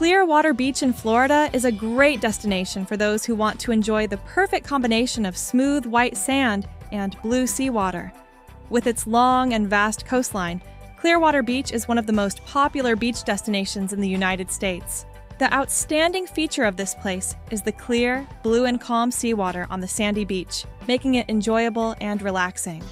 Clearwater Beach in Florida is a great destination for those who want to enjoy the perfect combination of smooth white sand and blue seawater. With its long and vast coastline, Clearwater Beach is one of the most popular beach destinations in the United States. The outstanding feature of this place is the clear, blue and calm seawater on the sandy beach, making it enjoyable and relaxing.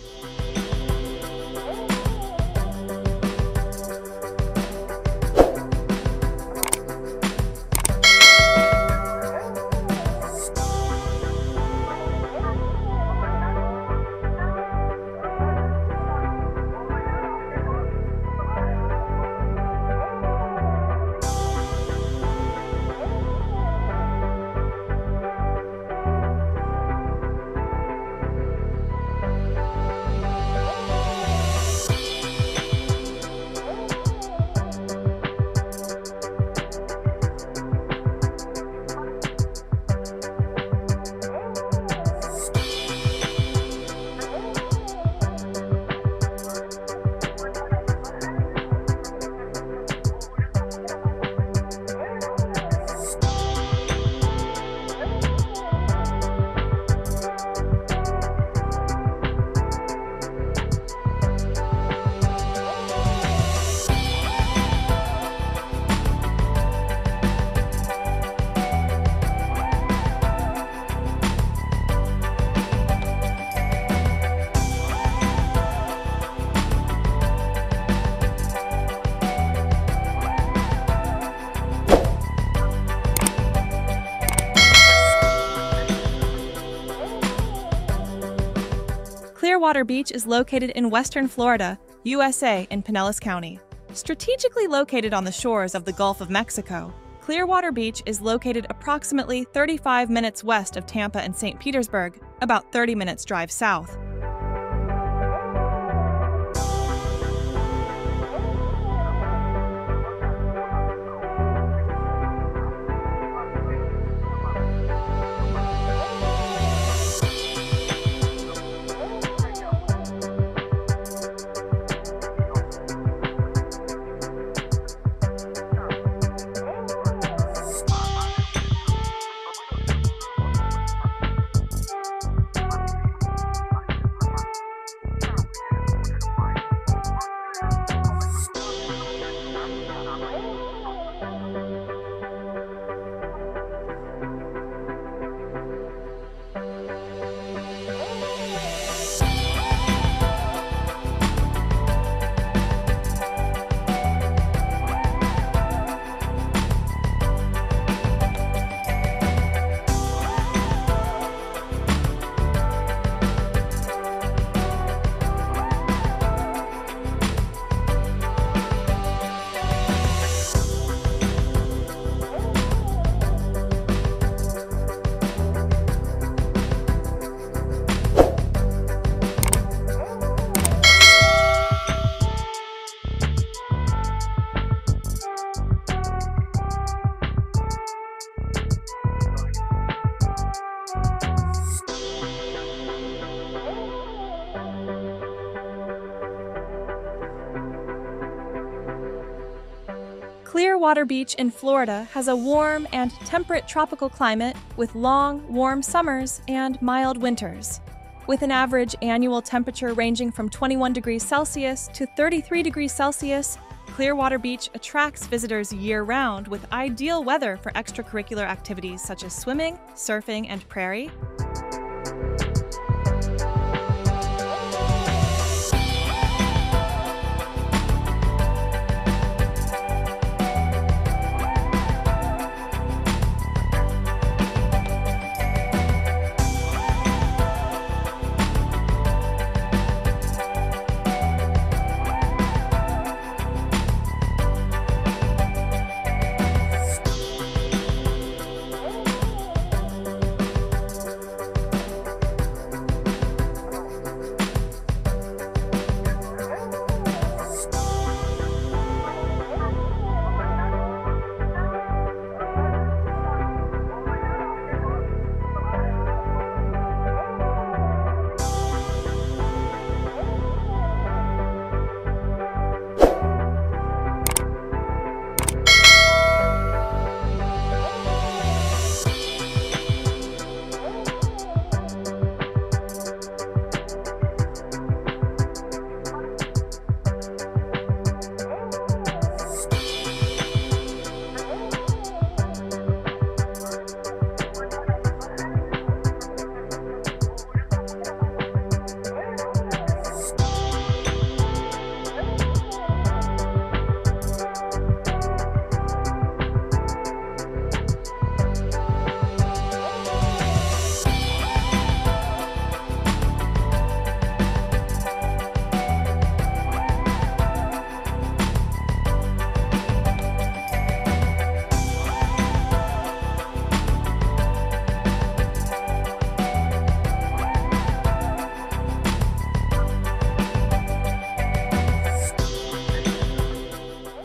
Clearwater Beach is located in western Florida, USA, in Pinellas County. Strategically located on the shores of the Gulf of Mexico, Clearwater Beach is located approximately 35 minutes west of Tampa and St. Petersburg, about 30 minutes drive south. Clearwater Beach in Florida has a warm and temperate tropical climate with long, warm summers and mild winters. With an average annual temperature ranging from 21 degrees Celsius to 33 degrees Celsius, Clearwater Beach attracts visitors year-round with ideal weather for extracurricular activities such as swimming, surfing, and prairie.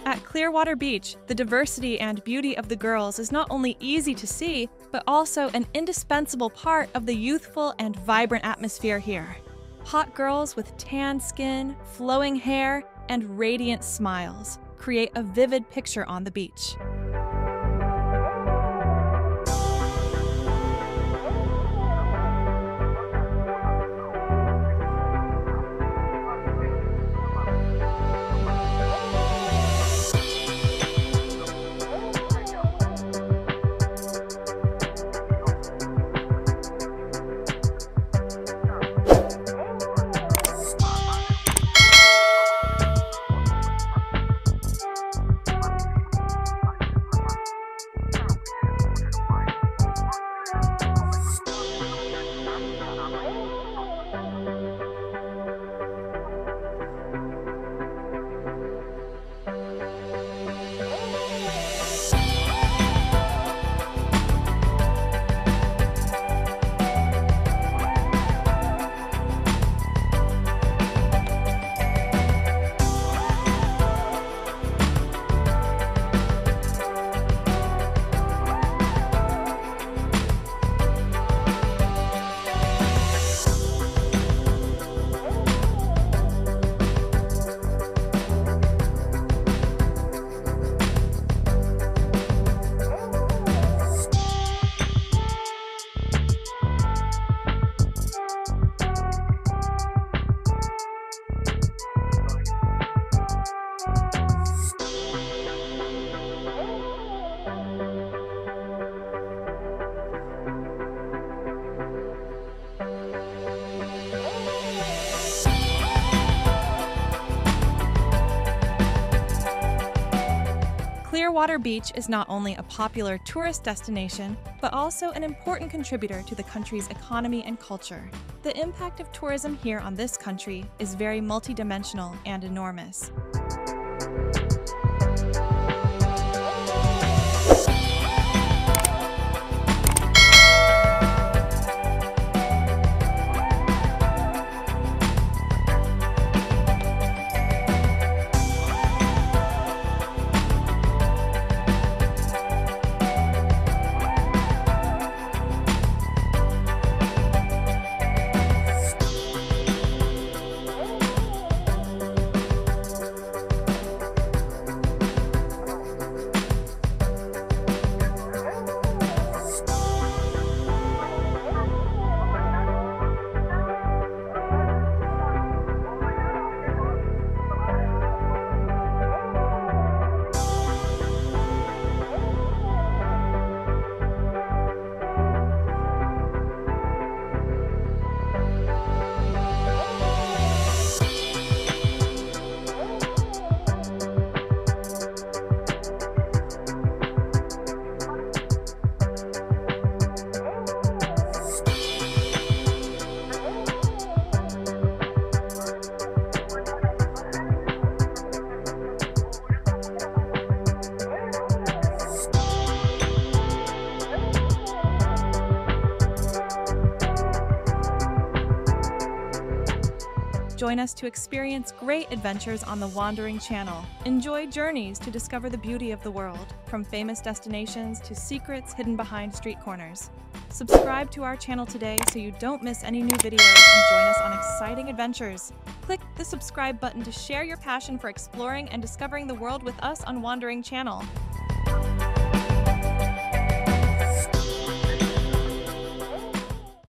At Clearwater Beach, the diversity and beauty of the girls is not only easy to see, but also an indispensable part of the youthful and vibrant atmosphere here. Hot girls with tan skin, flowing hair, and radiant smiles create a vivid picture on the beach. Clearwater Beach is not only a popular tourist destination, but also an important contributor to the country's economy and culture. The impact of tourism here on this country is very multidimensional and enormous. Join us to experience great adventures on the Wandering Channel. Enjoy journeys to discover the beauty of the world, from famous destinations to secrets hidden behind street corners. Subscribe to our channel today so you don't miss any new videos and join us on exciting adventures. Click the subscribe button to share your passion for exploring and discovering the world with us on Wandering Channel.